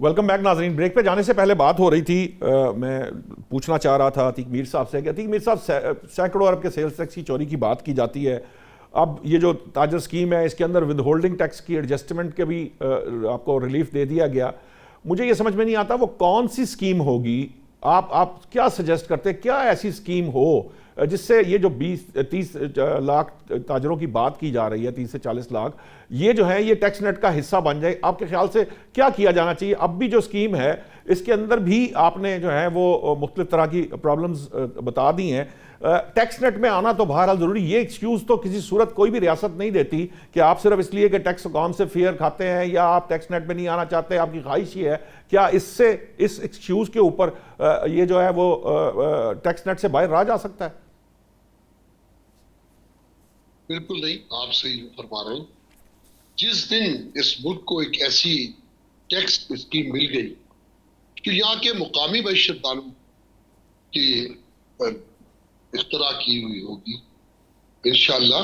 Welcome back ناظرین. Break پہ جانے سے پہلے بات ہو رہی تھی, میں پوچھنا چاہ رہا تھا عتیق میر صاحب سے کہ عتیق میر صاحب سینکڑوں ارب کے سیلز ٹیکس کی چوری کی بات کی جاتی ہے. اب یہ جو تاجر اسکیم ہے اس کے اندر ود ہولڈنگ ٹیکس کی ایڈجسٹمنٹ کے بھی آپ کو ریلیف دے دیا گیا. مجھے یہ سمجھ میں نہیں آتا وہ کون سی اسکیم ہوگی, آپ کیا سجیسٹ کرتے, کیا ایسی اسکیم ہو جس سے یہ جو 20-30 لاکھ تاجروں کی بات کی جا رہی ہے, 30 سے 40 لاکھ, یہ جو ہے یہ ٹیکس نیٹ کا حصہ بن جائے. آپ کے خیال سے کیا کیا جانا چاہیے؟ اب بھی جو اسکیم ہے اس کے اندر بھی آپ نے جو ہے وہ مختلف طرح کی پرابلمز بتا دی ہیں. ٹیکس نیٹ میں آنا تو بہرحال ضروری, یہ ایکسکیوز تو کسی صورت کوئی بھی ریاست نہیں دیتی کہ آپ صرف اس لیے کہ ٹیکس قوم سے فیئر کھاتے ہیں یا آپ ٹیکس نیٹ میں نہیں آنا چاہتے, آپ کی خواہش یہ ہے. کیا اس ایکسکیوز کے اوپر یہ جو ہے وہ ٹیکس نیٹ سے باہر رہا جا سکتا ہے؟ بالکل نہیں, آپ صحیح فرما رہے ہیں. جس دن اس ملک کو ایک ایسی ٹیکس اسکیم مل گئی کہ یہاں کے مقامی معیشت دانوں کی اختراع کی ہوئی ہوگی, انشاءاللہ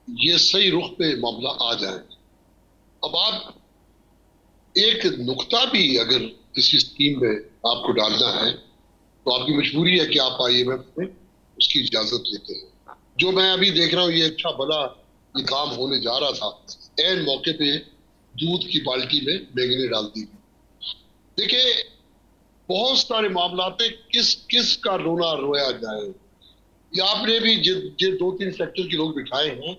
یہ صحیح رخ پہ معاملہ آ جائے. اب آپ ایک نقطہ بھی اگر کسی اسکیم میں آپ کو ڈالنا ہے تو آپ کی مجبوری ہے کہ آپ IMF میں اس کی اجازت لیتے ہیں. جو میں ابھی دیکھ رہا ہوں یہ اچھا بڑا یہ کام ہونے جا رہا تھا, عین موقع پہ دودھ کی بالٹی میں بیگنیں ڈال دی. دیکھیں بہت سارے معاملات میں کس کا رونا رویا جائے. یہ آپ نے بھی 2-3 سیکٹر کے لوگ بٹھائے ہیں,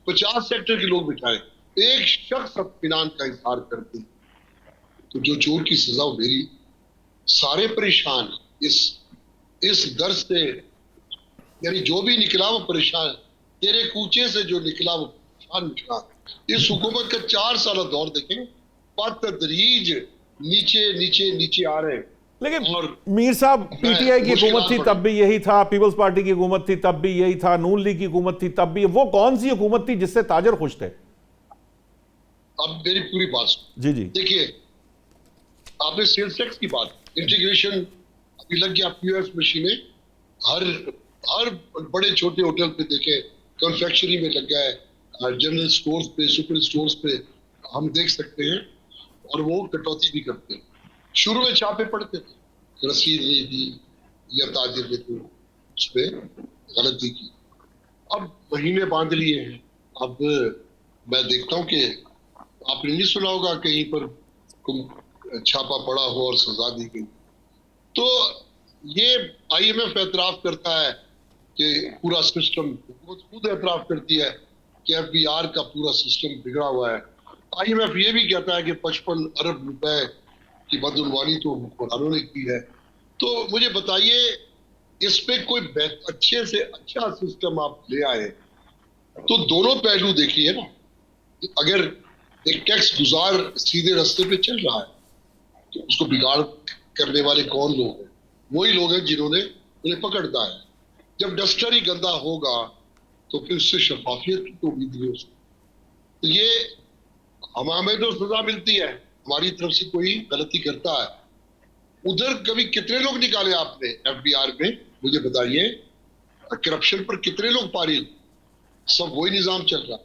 50 سیکٹر کے لوگ بٹھائے, ایک شخص اطمینان کا اظہار کرتے تو جو چور کی سزا ہو میری. سارے پریشان اس درد سے, یعنی جو بھی نکلا وہ پریشان, تیرے کوچے سے جو نکلا وہ پریشان نکلا. اس حکومت کا 4 سالہ دور دیکھیں, بتدریج نیچے نیچے نیچے آ رہے ہیں. لیکن میر صاحب PTI کی حکومت تھی تب بھی یہی تھا, پیپلز پارٹی کی حکومت تھی تب بھی یہی تھا, نون لیگ کی حکومت تھی تب بھی. وہ کون سی حکومت تھی جس سے تاجر خوش تھے؟ اب میری پوری بات جی جی دیکھیے, آپ نے سیلز ٹیکس کی بات, انٹیگریشن ابھی لگ گیا, POS مشینیں ہر بڑے چھوٹے ہوٹل پہ دیکھیں, کنفیکشنری میں لگ گیا ہے, جنرل سٹورز پہ, سپر سٹورز پہ ہم دیکھ سکتے ہیں, اور وہ کٹوتی بھی کرتے ہیں. شروع میں چھاپے پڑتے تھے, رسید نہیں دی یا تاجر نے تو اس پہ غلطی کی. اب مہینے باندھ لیے ہیں. اب میں دیکھتا ہوں کہ آپ نے نہیں سنا ہوگا کہیں پر چھاپا پڑا ہو اور سزا دی گئی. تو یہ IMF اعتراف کرتا ہے کہ پورا سسٹم, حکومت خود اعتراف کرتی ہے کہ FBR کا پورا سسٹم بگڑا ہوا ہے. IMF یہ بھی کہتا ہے کہ 55 ارب روپے کی بدعنوانی تو حکمرانوں نے کی ہے. تو مجھے بتائیے اس پہ کوئی اچھے سے اچھا سسٹم آپ لے آئے تو دونوں پہلو دیکھیے نا. اگر ایک ٹیکس گزار سیدھے راستے پہ چل رہا ہے تو اس کو بگاڑ کرنے والے کون لوگ ہیں؟ وہی لوگ ہیں جنہوں نے انہیں پکڑتا ہے. جب ڈسٹر ہی گندا ہوگا تو پھر اس سے شفافیت کی تو امید نہیں ہو سکتی. تو یہ ہمیں تو سزا ملتی ہے, ہماری طرف سے کوئی غلطی کرتا ہے. ادھر کبھی کتنے لوگ نکالے آپ نے FBR میں, مجھے بتائیے. کرپشن پر کتنے لوگ پاری, سب وہی نظام چل رہا.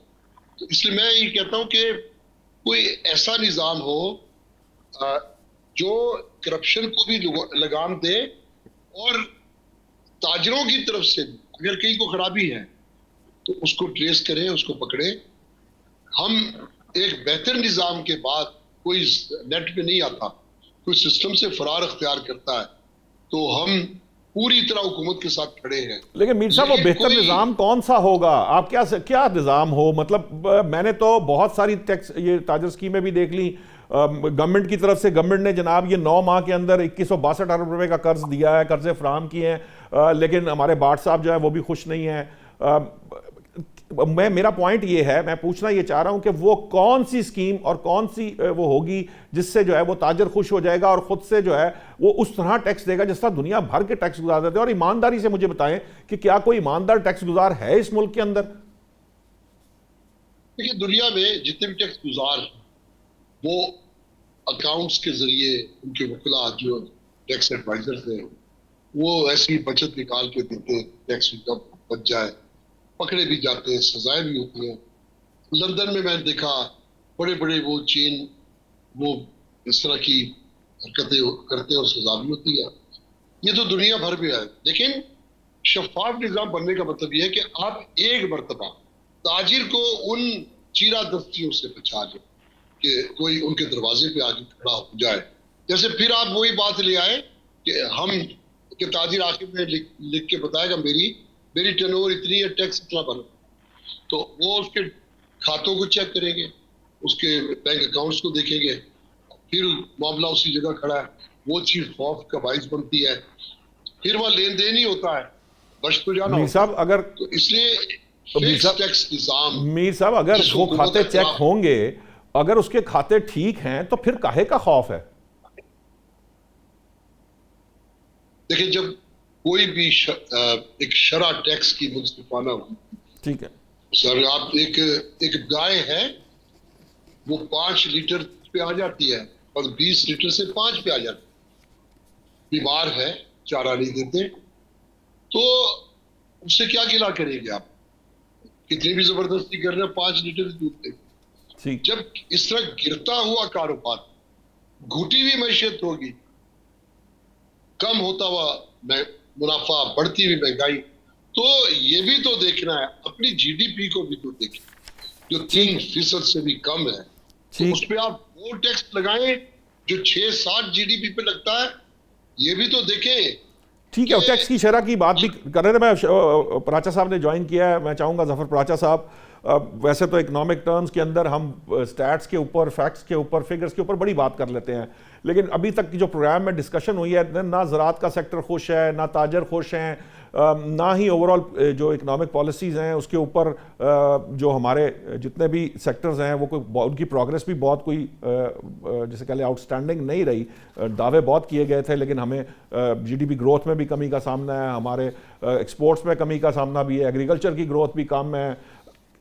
تو اس لیے میں یہ کہتا ہوں کہ کوئی ایسا نظام ہو جو کرپشن کو بھی لگام دے, اور تاجروں کی طرف سے اگر کہیں کو خرابی ہے تو اس کو ٹریس کریں, اس کو پکڑیں. ہم ایک بہتر نظام کے بعد کوئی نیٹ پہ نہیں آتا, کوئی سسٹم سے فرار اختیار کرتا ہے تو ہم پوری طرح حکومت کے ساتھ کھڑے ہیں. لیکن میر صاحب وہ بہتر نظام کون سا ہوگا؟ آپ کیا نظام ہو؟ مطلب میں نے تو بہت ساری ٹیکس یہ تاجر اسکیمیں بھی دیکھ لی گورنمنٹ کی طرف سے. گورنمنٹ نے جناب یہ 9 ماہ کے اندر 2162 ارب روپے کا قرض دیا ہے, قرضے فراہم کیے ہیں, لیکن ہمارے بھٹ صاحب جو ہے وہ بھی خوش نہیں ہیں. میرا پوائنٹ یہ ہے, میں پوچھنا یہ چاہ رہا ہوں کہ وہ کون سی اسکیم اور کون سی وہ ہوگی جس سے جو ہے وہ تاجر خوش ہو جائے گا اور خود سے جو ہے وہ اس طرح ٹیکس دے گا جس طرح دنیا بھر کے ٹیکس گزار دیتے ہیں. اور ایمانداری سے مجھے بتائیں کہ کیا کوئی ایماندار ٹیکس گزار ہے اس ملک کے اندر؟ دیکھیے دنیا میں جتنے بھی ٹیکس گزار وہ اکاؤنٹس کے ذریعے, ان کے وکلا جو ٹیکس ایڈوائزرز ہیں وہ ایسی بچت نکال کے دیتے ہیں, ٹیکس جب بچ جائے پکڑے بھی جاتے ہیں, سزائیں بھی ہوتی ہیں. لندن میں نے دیکھا بڑے بڑے وہ چین وہ اس طرح کی حرکتیں کرتے ہیں اور سزا بھی ہوتی ہے. یہ تو دنیا بھر میں ہے. لیکن شفاف نظام بننے کا مطلب یہ ہے کہ آپ ایک مرتبہ تاجر کو ان چیرہ دستیوں سے بچا لیں کہ کوئی ان کے دروازے پہ آگے کھڑا ہو جائے. جیسے پھر آپ وہی بات لے آئے کہ ہم کہ تاجر آخر میں لکھ کے بتائے گا میری ٹرن اوور اتنی ہے, ٹیکس اتنا بنا, تو وہ اس کے کھاتوں کو چیک کریں گے, اس کے بینک اکاؤنٹس کو دیکھیں گے, پھر معاملہ اسی جگہ کھڑا ہے. وہ چیز خوف کا باعث بنتی ہے, پھر وہ لین دین ہی ہوتا ہے, بچ تو جانا میر ہوتا صاحب ہے. اگر تو اس لیے فکس ٹیکس نظام میر صاحب اگر جس وہ حکومت کھاتے کا چیک ہوں گے, اگر اس کے کھاتے ٹھیک ہیں تو پھر کاہے کا خوف ہے؟ دیکھیں جب کوئی بھی ایک شرح ٹیکس کی منصفانہ ہو, ٹھیک ہے سر آپ ایک گائے ہے وہ 5 لیٹر پہ آ جاتی ہے اور 20 لیٹر سے 5 پہ آ جاتی ہے, بیمار ہے, چارہ نہیں دیتے, تو اس سے کیا گلا کریں گے آپ؟ کتنی بھی زبردستی کر رہے ہیں 5 لیٹر دودھ دیں. ٹھیک. جب اس طرح گرتا ہوا کاروبار, گھٹی ہوئی معیشت ہوگی, کم ہوتا ہوا منافع, بڑھتی ہوئی مہنگائی, تو یہ بھی تو دیکھنا ہے, اپنی جی ڈی پی کو بھی تو دیکھیں جو 3% سے بھی کم ہے, تو ٹھیک اس پہ آپ وہ ٹیکس لگائیں جو 6-7 جی ڈی پی پہ لگتا ہے. یہ بھی تو دیکھیں ٹھیک ہے. کہ ٹیکس کی شرح کی بات بھی کر رہے تھے. میں پراچا صاحب نے جوائن کیا ہے, میں چاہوں گا ظفر پراچا صاحب, ویسے تو اکنامک ٹرمز کے اندر ہم سٹیٹس کے اوپر, فیکٹس کے اوپر, فگرز کے اوپر بڑی بات کر لیتے ہیں, لیکن ابھی تک کی جو پروگرام میں ڈسکشن ہوئی ہے, نہ زراعت کا سیکٹر خوش ہے, نہ تاجر خوش ہیں, نہ ہی اوورال جو اکنامک پالیسیز ہیں اس کے اوپر جو ہمارے جتنے بھی سیکٹرز ہیں وہ ان کی پروگریس بھی بہت کوئی جیسے کہہ لیں آؤٹ اسٹینڈنگ نہیں رہی. دعوے بہت کیے گئے تھے لیکن ہمیں جی ڈی پی گروتھ میں بھی کمی کا سامنا ہے, ہمارے ایکسپورٹس میں کمی کا سامنا بھی ہے, ایگریکلچر کی گروتھ بھی کم ہے.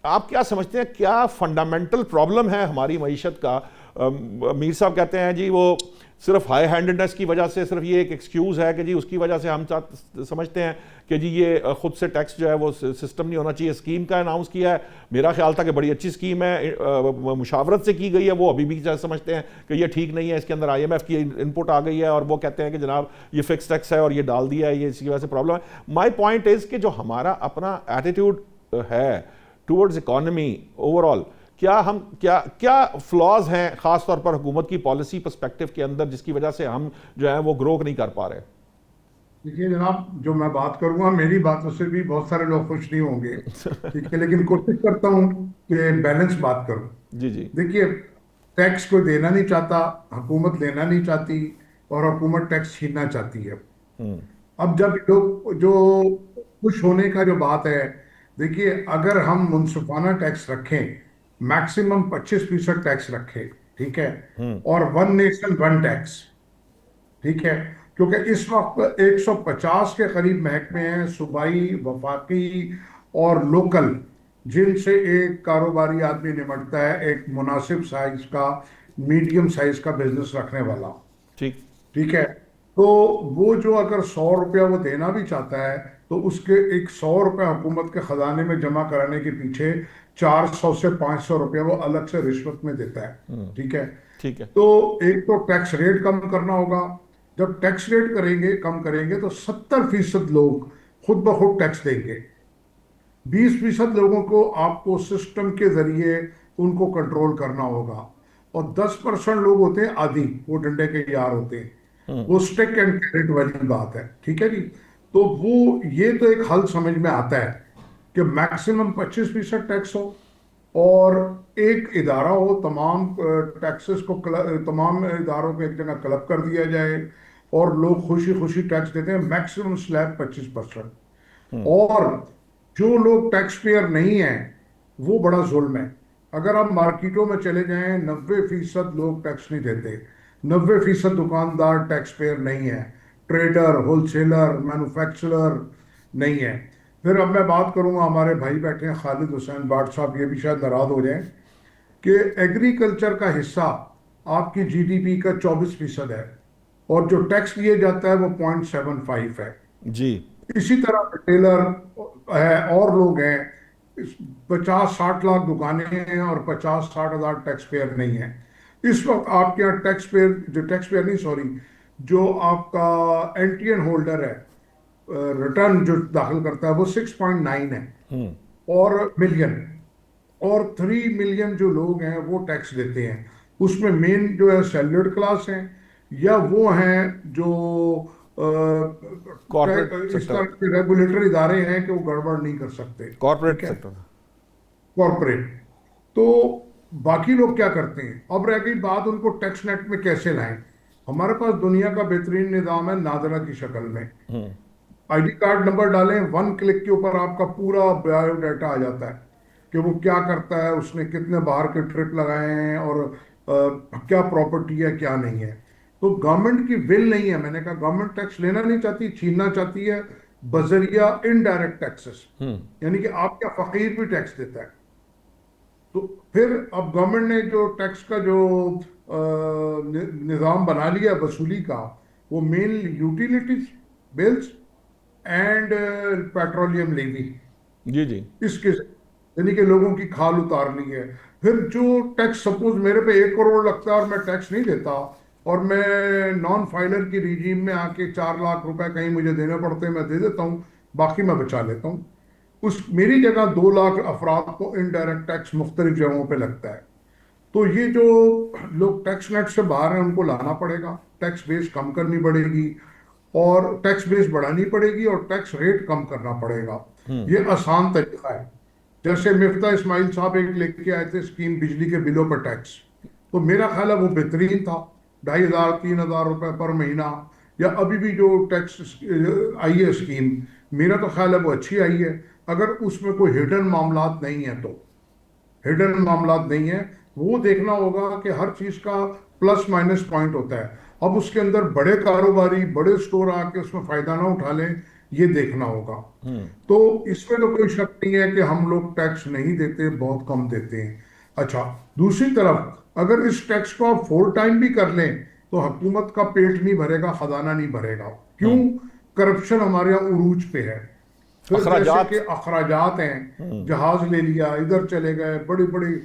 آپ کیا سمجھتے ہیں کیا فنڈامنٹل پرابلم ہے ہماری معیشت کا؟ میر صاحب کہتے ہیں جی وہ صرف ہائی ہینڈڈنس کی وجہ سے, صرف یہ ایک ایکسکیوز ہے کہ جی اس کی وجہ سے ہم سمجھتے ہیں کہ جی یہ خود سے ٹیکس جو ہے وہ سسٹم نہیں ہونا چاہیے. اسکیم کا اناؤنس کیا ہے, میرا خیال تھا کہ بڑی اچھی اسکیم ہے, مشاورت سے کی گئی ہے, وہ ابھی بھی سمجھتے ہیں کہ یہ ٹھیک نہیں ہے, اس کے اندر آئی ایم ایف کی انپٹ آ گئی ہے اور وہ کہتے ہیں کہ جناب یہ فکس ٹیکس ہے اور یہ ڈال دیا ہے, یہ اس کی وجہ سے پرابلم ہے. مائی پوائنٹ از کہ جو ہمارا اپنا ایٹیٹیوڈ ہے ٹورڈز اکانومی اوورال, کیا فلاز ہیں خاص طور پر حکومت کی پالیسی پرسپیکٹو کے اندر جس کی وجہ سے ہم جو ہے وہ گرو نہیں کر پا رہے؟ دیکھیے جناب, جو میں بات کروں گا میری باتوں سے بھی بہت سارے لوگ خوش نہیں ہوں گے, ٹھیک ہے, لیکن کوشش کرتا ہوں کہ بیلنس بات کروں. جی جی. دیکھیے ٹیکس کوئی دینا نہیں چاہتا, حکومت لینا نہیں چاہتی, اور حکومت ٹیکس چھیننا چاہتی ہے. اب جب لوگ جو خوش ہونے کا جو بات ہے, دیکھیے اگر ہم منصفانہ ٹیکس رکھیں, میکسیمم 25% ٹیکس رکھیں, ٹھیک ہے, اور 1 نیشن 1 ٹیکس, ٹھیک ہے, کیونکہ اس وقت 150 کے قریب محکمے ہیں, صوبائی, وفاقی اور لوکل, جن سے ایک کاروباری آدمی نمٹتا ہے, ایک مناسب سائز کا, میڈیم سائز کا بزنس رکھنے والا, ٹھیک. ٹھیک ہے. تو وہ جو اگر 100 روپیہ وہ دینا بھی چاہتا ہے تو اس کے ایک 100 روپیہ حکومت کے خزانے میں جمع کرانے کے پیچھے 400 سے 500 روپیہ وہ الگ سے رشوت میں دیتا ہے, ٹھیک ہے. ٹھیک ہے. تو ایک تو ٹیکس ریٹ کم کرنا ہوگا. جب ٹیکس ریٹ کم کریں گے تو 70% لوگ خود بخود ٹیکس دیں گے. 20% لوگوں کو آپ کو سسٹم کے ذریعے ان کو کنٹرول کرنا ہوگا, اور 10% لوگ ہوتے ہیں عادی, وہ ڈنڈے کے یار ہوتے ہیں, وہ سٹیک اینڈ کیرٹ والی بات ہے, ٹھیک ہے جی. تو وہ یہ تو ایک حل سمجھ میں آتا ہے کہ میکسیمم 25% ٹیکس ہو, اور ایک ادارہ ہو, تمام ٹیکسز کو تمام اداروں کو ایک جگہ کلب کر دیا جائے, اور لوگ خوشی خوشی ٹیکس دیتے ہیں, میکسیمم سلیب 25%. اور جو لوگ ٹیکس پیئر نہیں ہیں وہ بڑا ظلم ہے. اگر آپ مارکیٹوں میں چلے جائیں 90% لوگ ٹیکس نہیں دیتے, 90% دکاندار ٹیکس پیئر نہیں ہے, ٹریڈر, ہول سیلر, مینوفیکچرر نہیں ہے. پھر اب میں بات کروں گا, ہمارے بھائی بیٹھے ہیں خالد حسین بٹ صاحب, یہ بھی شاید ناراض ہو جائیں, کہ ایگریکلچر کا حصہ آپ کی جی ڈی پی کا 24% ہے, اور جو ٹیکس لیے جاتا ہے وہ 0.75 ہے. جی. اسی طرح ریٹیلر ہے اور لوگ ہیں, 50-60 لاکھ دکانیں ہیں اور 50-60 ہزار ٹیکس پیئر نہیں ہیں. اس وقت آپ کے یہاں ٹیکس پیئر نہیں سوری، جو آپ کا این ٹی این ہولڈر ہے، ریٹرن جو داخل کرتا ہے وہ 6.9 ہے اور ملین، اور 3 ملین جو لوگ ہیں وہ ٹیکس دیتے ہیں. اس میں مین جو ہے سیلریڈ کلاس ہیں، یا وہ ہیں جو کارپوریٹ اس سیکٹر، طرح کے ریگولیٹری ادارے ہیں کہ وہ گڑبڑ نہیں کر سکتے. کارپوریٹ ٹھیک ہے، سیکٹر. کارپوریٹ. تو باقی لوگ کیا کرتے ہیں؟ اب رہ گئی بات ان کو ٹیکس نیٹ میں کیسے لائیں. ہمارے پاس دنیا کا بہترین نظام ہے نادرہ کی شکل میں. آئی ڈی کارڈ نمبر ڈالیں، 1 کلک کے اوپر آپ کا پورا بایو ڈیٹا آ جاتا ہے کہ وہ کیا کرتا ہے، اس نے کتنے باہر کے ٹرپ لگائے ہیں، اور کیا پراپرٹی ہے کیا نہیں ہے. تو گورنمنٹ کی ول نہیں ہے، میں نے کہا گورنمنٹ ٹیکس لینا نہیں چاہتی، چھیننا چاہتی ہے بذریعہ انڈائریکٹ ٹیکسز، یعنی کہ آپ کا فقیر بھی ٹیکس دیتا ہے. تو پھر اب گورنمنٹ نے جو ٹیکس کا جو نظام بنا لیا وصولی کا، وہ main utilities bills and petroleum levy, جی جی اس کے یعنی کہ لوگوں کی کھال اتار لی ہے. پھر جو ٹیکس سپوز میرے پہ 1 کروڑ لگتا ہے اور میں ٹیکس نہیں دیتا، اور میں نان فائلر کی ریجیم میں آ کے 4 لاکھ روپے کہیں مجھے دینے پڑتے ہیں، میں دے دیتا ہوں، باقی میں بچا لیتا ہوں. میری جگہ 2 لاکھ افراد کو انڈائریکٹ ٹیکس مختلف جگہوں پہ لگتا ہے. تو یہ جو لوگ ٹیکس نیٹ سے باہر ہیں ان کو لانا پڑے گا، ٹیکس بیس کم کرنی پڑے گی، اور ٹیکس بیس بڑھانی پڑے گی، اور ٹیکس ریٹ کم کرنا پڑے گا. یہ آسان طریقہ ہے. جیسے مفتاح اسماعیل صاحب ایک لے کے آئے تھے اسکیم بجلی کے بلوں پر ٹیکس، تو میرا خیال ہے وہ بہترین تھا، 2500-3000 روپے پر مہینہ. یا ابھی بھی جو ٹیکس آئی ہے اسکیم، میرا تو خیال ہے وہ اچھی آئی ہے، اگر اس میں کوئی ہڈن معاملات نہیں ہیں. تو ہڈن معاملات نہیں ہیں، وہ دیکھنا ہوگا کہ ہر چیز کا پلس مائنس پوائنٹ ہوتا ہے. اب اس کے اندر بڑے کاروباری بڑے سٹور آ کے اس میں فائدہ نہ اٹھا لیں، یہ دیکھنا ہوگا. تو اس میں تو کوئی شک نہیں ہے کہ ہم لوگ ٹیکس نہیں دیتے، بہت کم دیتے ہیں. اچھا، دوسری طرف اگر اس ٹیکس کو آپ 4 ٹائم بھی کر لیں تو حکومت کا پیٹ نہیں بھرے گا، خزانہ نہیں بھرے گا. کیوں؟ کرپشن ہمارے یہاں عروج پہ ہے. پھر جیسے اخراجات. کہ اخراجات ہیں، جہاز لے لیا، ادھر چلے گئے، بڑی بڑی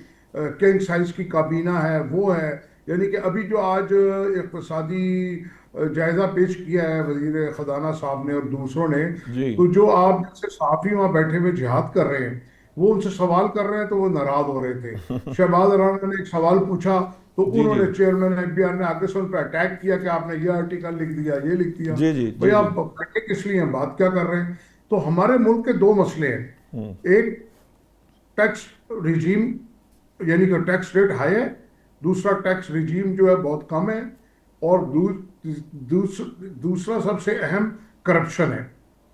کنگ سائز کی کابینہ ہے، وہ ہے. یعنی کہ ابھی جو آج اقتصادی جائزہ پیش کیا ہے وزیر خزانہ صاحب نے اور دوسروں نے، جی تو جو آپ جیسے صحافی وہاں بیٹھے ہوئے جہاد کر رہے ہیں، وہ ان سے سوال کر رہے ہیں تو وہ ناراض ہو رہے تھے. شہباز رانا نے ایک سوال پوچھا تو جی انہوں جی نے چیئرمین ایف بی آر نے آگے سے ان پہ اٹیک کیا کہ آپ نے یہ آرٹیکل لکھ دیا، یہ لکھ دیا. جی جی بھئی جی آپ بیٹھے کس لیے ہیں، بات کیا کر رہے ہیں؟ تو ہمارے ملک کے 2 مسئلے ہیں. ایک ٹیکس ریجیم یعنی کہ ٹیکس ریٹ ہائی ہے، دوسرا ٹیکس ریجیم جو ہے بہت کم ہے، اور دوسرا سب سے اہم کرپشن ہے.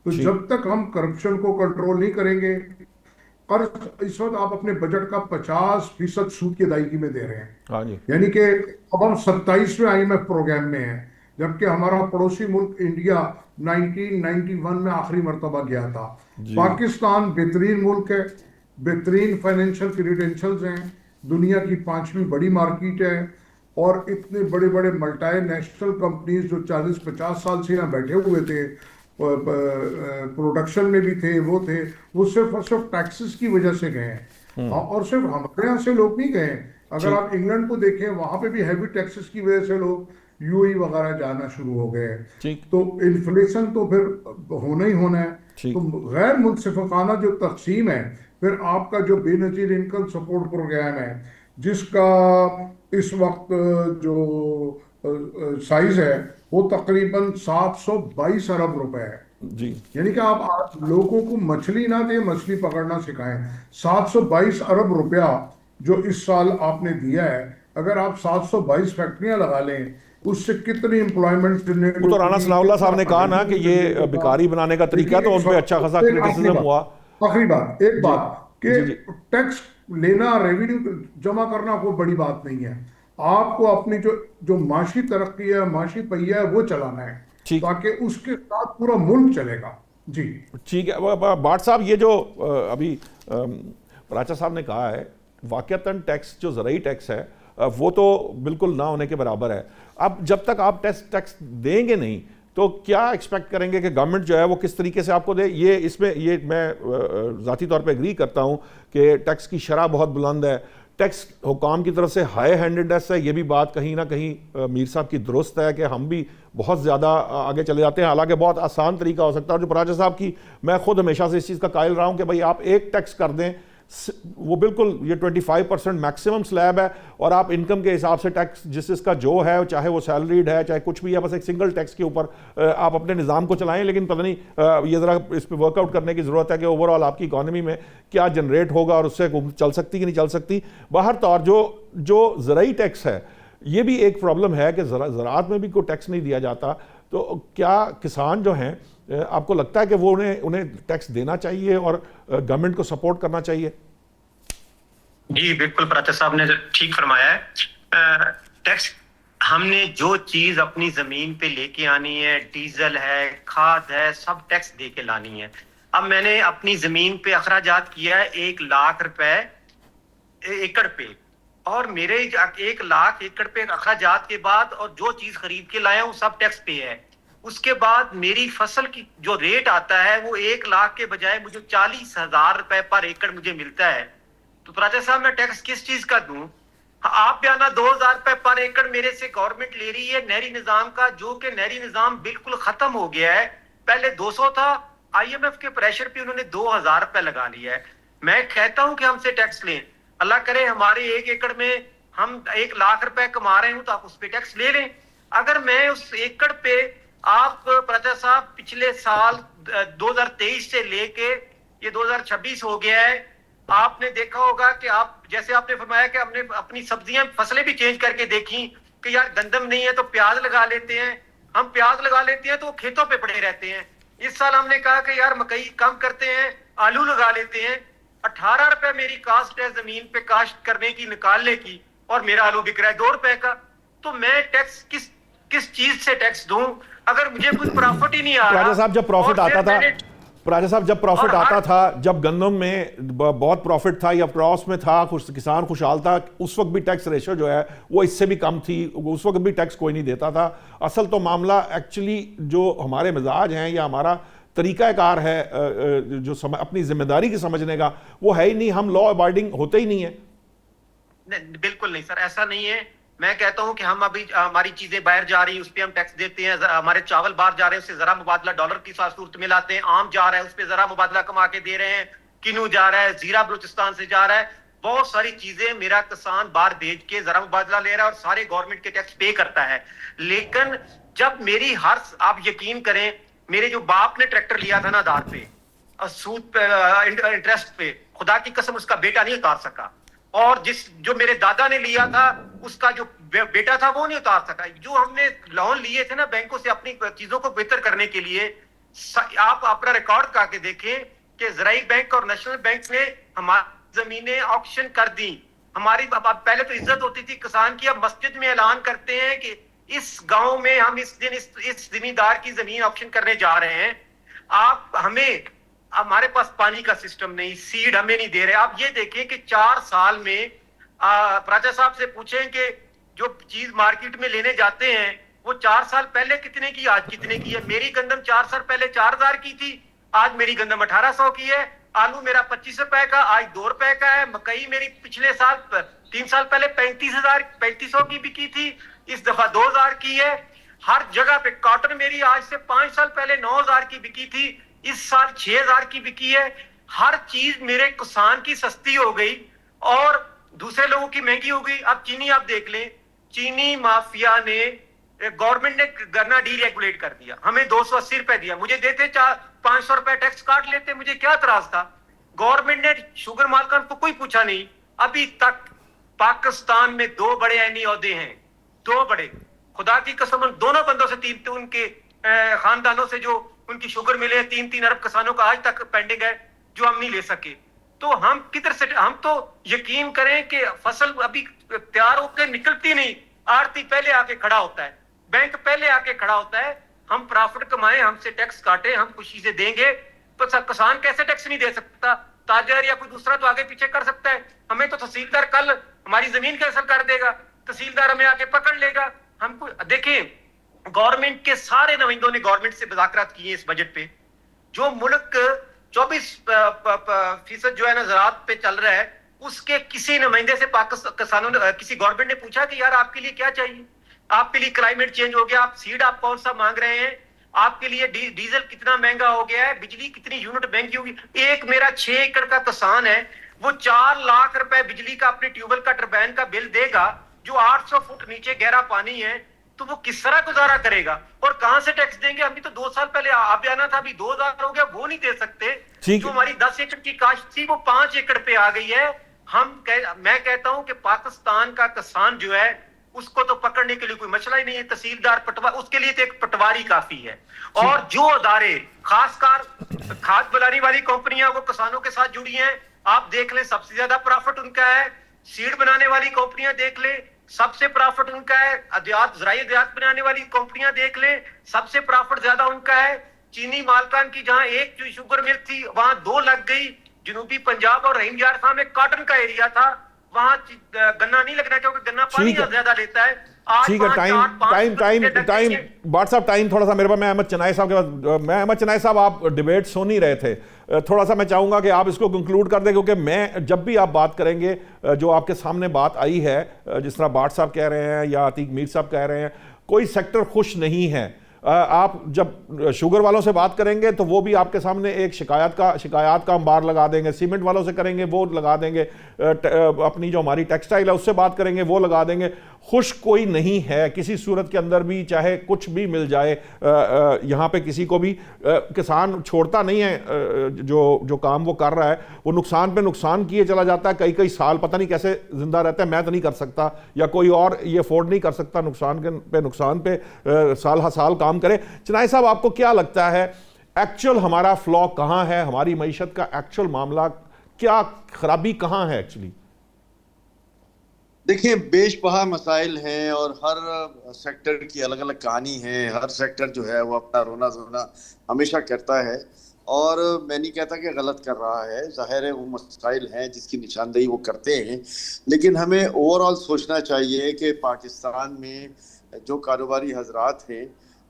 تو ٹھیک. جب تک ہم کرپشن کو کنٹرول نہیں کریں گے، قرض اس وقت آپ اپنے بجٹ کا 50% سود کی ادائیگی میں دے رہے ہیں. ہاں جی یعنی کہ اب ہم 27ویں IMF پروگرام میں ہیں، جبکہ ہمارا پڑوسی ملک انڈیا 1991 میں آخری مرتبہ گیا تھا. جی پاکستان بہترین ملک ہے، بہترین فائنینشل کریڈینشلز ہیں، دنیا کی 5ویں بڑی مارکیٹ ہے، اور اتنے بڑے بڑے ملٹائی نیشنل کمپنیز جو 40-50 سال سے یہاں بیٹھے ہوئے تھے، پروڈکشن میں بھی تھے، وہ صرف اور صرف ٹیکسز کی وجہ سے گئے ہیں. اور صرف ہمارے یہاں سے لوگ نہیں گئے. اگر آپ انگلینڈ کو دیکھیں، وہاں پہ بھی ہیوی ٹیکسز کی وجہ سے لوگ UAE وغیرہ جانا شروع ہو گئے ہیں. ٹھیک تو انفلیشن تو پھر ہونا ہی ہونا ہے. ٹھیک. تو غیر منصفانہ جو تقسیم ہے، پھر آپ کا جو بے نظیر انکم سپورٹ پروگرام ہے، جس کا اس وقت جو سائز ہے وہ تقریباً 722 ارب روپے ہے. جی یعنی کہ آپ لوگوں کو مچھلی نہ دیں، مچھلی پکڑنا سکھائیں. 722 ارب روپیہ جو اس سال آپ نے دیا ہے، اگر آپ 722 فیکٹریاں لگا لیں، اس سے کتنی امپلائمنٹ جنریٹ وہ تو رانا ہوگی، ثناء اللہ صاحب نے کتنا کہا نا کہ revenue یہ generate ہوگا. بیکاری بنانے کا طریقہ ہے، تو ان پہ اچھا خاصا کرٹیسزم ہوا. آخری بات، ایک جی بات کہ جی جی ٹیکس لینا، ریونیو جمع کرنا کوئی بڑی بات نہیں ہے. آپ کو اپنی جو معاشی ترقی ہے، معاشی پہیہ ہے، وہ چلانا ہے، ٹھیک تاکہ اس کے ساتھ پورا ملک چلے گا. جی ٹھیک ہے. بھاٹ صاحب، یہ جو ابھی پراچا صاحب نے کہا ہے، واقعتاً ٹیکس جو زرعی ٹیکس ہے وہ تو بالکل نہ ہونے کے برابر ہے. اب جب تک آپ ٹیکس دیں گے نہیں تو کیا ایکسپیکٹ کریں گے کہ گورنمنٹ جو ہے وہ کس طریقے سے آپ کو دے؟ یہ میں ذاتی طور پہ اگری کرتا ہوں کہ ٹیکس کی شرح بہت بلند ہے، ٹیکس حکام کی طرف سے ہائی ہینڈڈنس ہے، یہ بھی بات کہیں نہ کہیں میر صاحب کی درست ہے کہ ہم بھی بہت زیادہ آگے چلے جاتے ہیں، حالانکہ بہت آسان طریقہ ہو سکتا ہے. اور جو پراجا صاحب کی میں خود ہمیشہ سے اس چیز کا قائل رہا ہوں کہ بھائی آپ ایک ٹیکس کر دیں، وہ بالکل یہ 25% میکسیمم سلیب ہے، اور آپ انکم کے حساب سے ٹیکس جس کا جو ہے، چاہے وہ سیلریڈ ہے چاہے کچھ بھی ہے، بس ایک سنگل ٹیکس کے اوپر آپ اپنے نظام کو چلائیں. لیکن پتہ نہیں یہ ذرا اس پہ ورک آؤٹ کرنے کی ضرورت ہے کہ اوور آل آپ کی اکانومی میں کیا جنریٹ ہوگا اور اس سے چل سکتی کہ نہیں چل سکتی. باہر طور جو زرعی ٹیکس ہے یہ بھی ایک پرابلم ہے کہ زراعت میں بھی کوئی ٹیکس نہیں دیا جاتا. تو کیا کسان جو ہیں آپ کو لگتا ہے کہ وہ انہیں ٹیکس دینا چاہیے اور گورنمنٹ کو سپورٹ کرنا چاہیے؟ جی بالکل، پراچا صاحب نے ٹھیک فرمایا ہے. ٹیکس ہم نے جو چیز اپنی زمین پہ لے کے آنی ہے، ڈیزل ہے، کھاد ہے، سب ٹیکس دے کے لانی ہے. اب میں نے اپنی زمین پہ اخراجات کیا ہے 1,00,000 روپے ایکڑ پہ، اور میرے 1,00,000 ایکڑ پہ اخراجات کے بعد اور جو چیز خرید کے لایا ہوں سب ٹیکس پہ ہے. اس کے بعد میری فصل کی جو ریٹ آتا ہے وہ 1,00,000 کے بجائے مجھے 40,000 روپے پر ایکڑ مجھے ملتا ہے. تو پراچا صاحب میں ٹیکس کس چیز کا دوں؟ آپ بیانہ 2,000 روپے پر ایکڑ میرے سے گورنمنٹ لے رہی ہے نہری نظام کا، جو کہ نہری نظام بالکل ختم ہو گیا ہے. پہلے 200 تھا، IMF کے پریشر پہ انہوں نے 2,000 روپے لگا لیا ہے. میں کہتا ہوں کہ ہم سے ٹیکس لیں، اللہ کرے ہمارے 1 ایکڑ میں ہم 1,00,000 روپے کما رہے ہوں تو آپ اس پہ ٹیکس لے لیں. اگر میں اس ایکڑ پہ آپ پراچا صاحب پچھلے سال 2023 سے لے کے یہ 2026 ہو گیا ہے، آپ نے دیکھا ہوگا کہ آپ جیسے آپ نے فرمایا کہ ہم نے اپنی سبزیاں فصلیں بھی چینج کر کے دیکھی کہ یار گندم نہیں ہے تو پیاز لگا لیتے ہیں، ہم پیاز لگا لیتے ہیں تو وہ کھیتوں پہ پڑے رہتے ہیں. اس سال ہم نے کہا کہ یار مکئی کم کرتے ہیں، آلو لگا لیتے ہیں. 18 روپے میری کاسٹ ہے زمین پہ کاشت کرنے کی، نکالنے کی، اور میرا آلو بک رہا ہے 2 روپے کا. تو میں ٹیکس کس چیز سے ٹیکس دوں اگر مجھے کوئی پروفٹ ہی نہیں آ رہا؟ راجہ صاحب جب پروفٹ آتا تھا، راجہ صاحب جب پروفٹ آتا تھا، جب گندم میں بہت پروفٹ تھا یا کراس میں تھا، کسان خوشحال تھا، اس وقت بھی ٹیکس ریشو جو ہے وہ اس سے بھی کم تھی، اس وقت بھی ٹیکس کوئی نہیں دیتا تھا. اصل تو معاملہ ایکچولی جو ہمارے مزاج ہیں یا ہمارا طریقہ کار ہے جو اپنی ذمہ داری کی سمجھنے کا، وہ ہے ہی نہیں. ہم لا ابائڈنگ ہوتے ہی نہیں ہیں. بالکل نہیں سر، ایسا نہیں ہے. میں کہتا ہوں کہ ہم ابھی ہماری چیزیں باہر جا رہی ہیں اس پہ ہم ٹیکس دیتے ہیں. ہمارے چاول باہر جا رہے ہیں اس سے ذرا مبادلہ ڈالر کی صورت میں لاتے ہیں. آم جا رہا ہے اس پہ ذرا مبادلہ کما کے دے رہے ہیں. کنو جا رہا ہے، زیرہ بلوچستان سے جا رہا ہے. بہت ساری چیزیں میرا کسان باہر بھیج کے ذرا مبادلہ لے رہا ہے اور سارے گورنمنٹ کے ٹیکس پے کرتا ہے. لیکن جب میری آپ یقین کریں، میرے جو باپ نے ٹریکٹر لیا تھا نا آدھار پہ، سود پہ، انٹرسٹ پہ، خدا کی قسم اس کا بیٹا نہیں اتار سکا. اور جو میرے دادا نے لیا تھا اس کا جو بیٹا تھا وہ نہیں اتار سکا. جو ہم نے لون لیے تھے نا بینکوں سے اپنی چیزوں کو بہتر کرنے کے لیے، آپ اپنا ریکارڈ کر کے دیکھیں کہ زرعی بینک اور نیشنل بینک نے ہماری زمینیں آکشن کر دی. ہماری پہلے تو عزت ہوتی تھی کسان کی، اب مسجد میں اعلان کرتے ہیں کہ اس گاؤں میں ہم اس دن اس زمیندار کی زمین آکشن کرنے جا رہے ہیں. آپ ہمارے پاس پانی کا سسٹم نہیں، سیڈ ہمیں نہیں دے رہے. آپ یہ دیکھیں کہ 4 سال میں پراچا صاحب سے پوچھیں کہ جو چیز مارکیٹ میں لینے جاتے ہیں وہ 4 سال پہلے کتنے کی، آج کتنے کی ہے. میری گندم 4 سال پہلے 4,000 کی تھی، آج میری گندم 1,800 کی ہے. آلو میرا 25 روپے کا، آج 2 روپے کا ہے. مکئی میری پچھلے سال 3 سال پہلے 35,000 کی بکی تھی، اس دفعہ 2,000 کی ہے. ہر جگہ پہ کاٹن میری آج سے 5 سال پہلے 9,000 کی بکی تھی، اس سال 6,000 کی بکی ہے. ہر چیز میرے کسان کی سستی ہو گئی اور دوسرے لوگوں کی مہنگی ہو گئی. اب چینی آپ دیکھ لیں، چینی مافیا نے، گورنمنٹ نے گنا ڈی ریگولیٹ کر دیا، ہمیں 280 روپے دیا، مجھے دیتے 500 روپے ٹیکس کاٹ لیتے، مجھے کیا اعتراض تھا. گورنمنٹ نے شوگر مالکان کو کوئی پوچھا نہیں. ابھی تک پاکستان میں 2 بڑے عینی عہدے ہیں، 2 بڑے، خدا کی قسم ان دونوں بندوں سے ان کے خاندانوں سے جو ان کی شوگر ملے 3 ارب کسانوں کا آج تک پینڈنگ ہے جو ہم نہیں لے سکے. تو ہم کدھر سے، ہم تو یقین کریں کہ فصل ابھی تیار ہو کے نکلتی نہیں، آڑتی پہلے آ کے کھڑا ہوتا ہے، بینک پہلے آ کے کھڑا ہوتا ہے. ہم پرافٹ کمائیں، ہم سے ٹیکس کاٹیں، ہم خوشی سے دیں گے. تو کسان کیسے ٹیکس نہیں دے سکتا؟ تاجر یا کوئی دوسرا تو آگے پیچھے کر سکتا ہے. ہمیں تو تحصیلدار کل ہماری زمین کیسل کر دے گا، تحصیلدار ہمیں آگے پکڑ لے گا. ہم کو دیکھیں، گورنمنٹ کے سارے نمائندوں نے گورنمنٹ سے مذاکرات کیے اس بجٹ پہ. جو ملک 24% جو ہے نا زراعت پہ چل رہا ہے، اس کے کسی نمائندے سے کسانوں نے کسی گورنمنٹ نے پوچھا کہ یار آپ کے لیے کیا چاہیے؟ آپ کے لیے کلائمیٹ چینج ہو گیا، آپ سیڈ آپ کون سا مانگ رہے ہیں، آپ کے لیے ڈیزل کتنا مہنگا ہو گیا ہے، بجلی کتنی یونٹ مہنگی ہوگی. ایک میرا 6 ایکڑ کا کسان ہے، وہ 4 لاکھ روپے بجلی کا اپنے ٹیوبل کا ٹربائن کا بل دے گا جو 800 فٹ نیچے گہرا پانی ہے، تو وہ کس طرح گزارا کرے گا؟ اور کہاں سے ٹیکس دیں گے؟ ابھی تو 2 سال پہلے آپ جانا تھا، ابھی 2000 ہو گیا، وہ نہیں دے سکتے. جو ہماری 10 ایکڑ کی کاشت تھی وہ 5 ایکڑ پہ آ گئی ہے. میں کہتا ہوں کہ پاکستان کا کسان جو ہے اس کو تو پکڑنے کے لیے کوئی مسئلہ ہی نہیں ہے. تحصیلدار اس کے لیے تو ایک پٹواری کافی ہے. اور جو ادارے خاص کر کھاد بنانے والی کمپنیاں وہ کسانوں کے ساتھ جڑی ہیں، آپ دیکھ لیں سب سے زیادہ پرافٹ ان کا ہے. سیڈ بنانے والی کمپنیاں دیکھ لیں، سب سے پرافٹ ان کا ہے. زرعی ادویات بنانے والی کمپنیاں دیکھ لیں، سب سے پرافٹ زیادہ ان کا ہے. چینی مالکان کی جہاں ایک شوگر مل تھی وہاں 2 لگ گئی. جنوبی پنجاب اور رحیم یار خان میں کاٹن کا ایریا تھا، وہاں گنا نہیں لگنا کیونکہ گنا پانی زیادہ لیتا ہے. ٹھیک ہے، ٹائم بٹ صاحب ٹائم تھوڑا سا میرے پاس. میں احمد چنائے صاحب کے پاس، احمد چنائے صاحب آپ ڈیبیٹ سن ہی رہے تھے، تھوڑا سا میں چاہوں گا کہ آپ اس کو کنکلوڈ کر دیں، کیونکہ میں جب بھی آپ بات کریں گے جو آپ کے سامنے بات آئی ہے، جس طرح بٹ صاحب کہہ رہے ہیں یا عتیق میر صاحب کہہ رہے ہیں، کوئی سیکٹر خوش نہیں ہے. آپ جب شوگر والوں سے بات کریں گے تو وہ بھی آپ کے سامنے ایک شکایات کا انبار لگا دیں گے. سیمنٹ والوں سے کریں گے وہ لگا دیں گے. اپنی جو ہماری ٹیکسٹائل ہے اس سے بات کریں گے وہ لگا دیں گے. خوش کوئی نہیں ہے کسی صورت کے اندر بھی، چاہے کچھ بھی مل جائے. یہاں پہ کسی کو بھی کسان چھوڑتا نہیں ہے، جو کام وہ کر رہا ہے وہ نقصان پہ نقصان کیے چلا جاتا ہے. کئی سال پتہ نہیں کیسے زندہ رہتا ہے، میں تو نہیں کر سکتا یا کوئی اور یہ افورڈ نہیں کر سکتا نقصان پہ سال ہر سال کام کرے. چنائے صاحب آپ کو کیا لگتا ہے ایکچول ہمارا فلا کہاں ہے؟ ہماری معیشت کا ایکچول معاملہ کیا، خرابی کہاں ہے ایکچولی؟ دیکھیں، بیش بہا مسائل ہیں اور ہر سیکٹر کی الگ الگ کہانی ہے. ہر سیکٹر جو ہے وہ اپنا رونا دھونا ہمیشہ کرتا ہے، اور میں نہیں کہتا کہ غلط کر رہا ہے. ظاہر ہے وہ مسائل ہیں جس کی نشاندہی وہ کرتے ہیں، لیکن ہمیں اوور آل سوچنا چاہیے کہ پاکستان میں جو کاروباری حضرات ہیں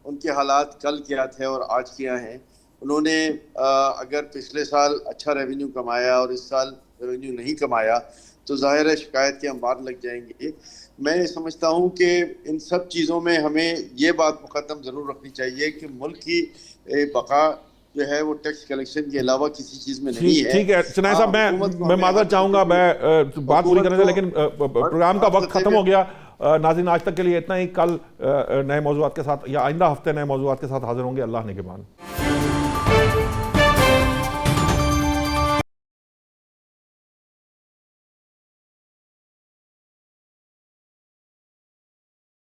ان کے حالات کل کیا تھے اور آج کیا ہیں. انہوں نے اگر پچھلے سال اچھا ریونیو کمایا اور اس سال ریونیو نہیں کمایا تو ظاہر ہے شکایت کے انبار لگ جائیں گے. میں سمجھتا ہوں کہ ان سب چیزوں میں ہمیں یہ بات مقدم ضرور رکھنی چاہیے کہ ملک کی بقا جو ہے وہ ٹیکس کلیکشن کے علاوہ کسی چیز میں نہیں ہے. ٹھیک ہے چنائے صاحب، میں معذرت چاہوں گا، میں بات پوری کرنے سے، لیکن پروگرام کا وقت ختم ہو گیا. ناظرین آج تک کے لیے اتنا ہی. کل نئے موضوعات کے ساتھ یا آئندہ ہفتے نئے موضوعات کے ساتھ حاضر ہوں گے. اللہ نگہبان.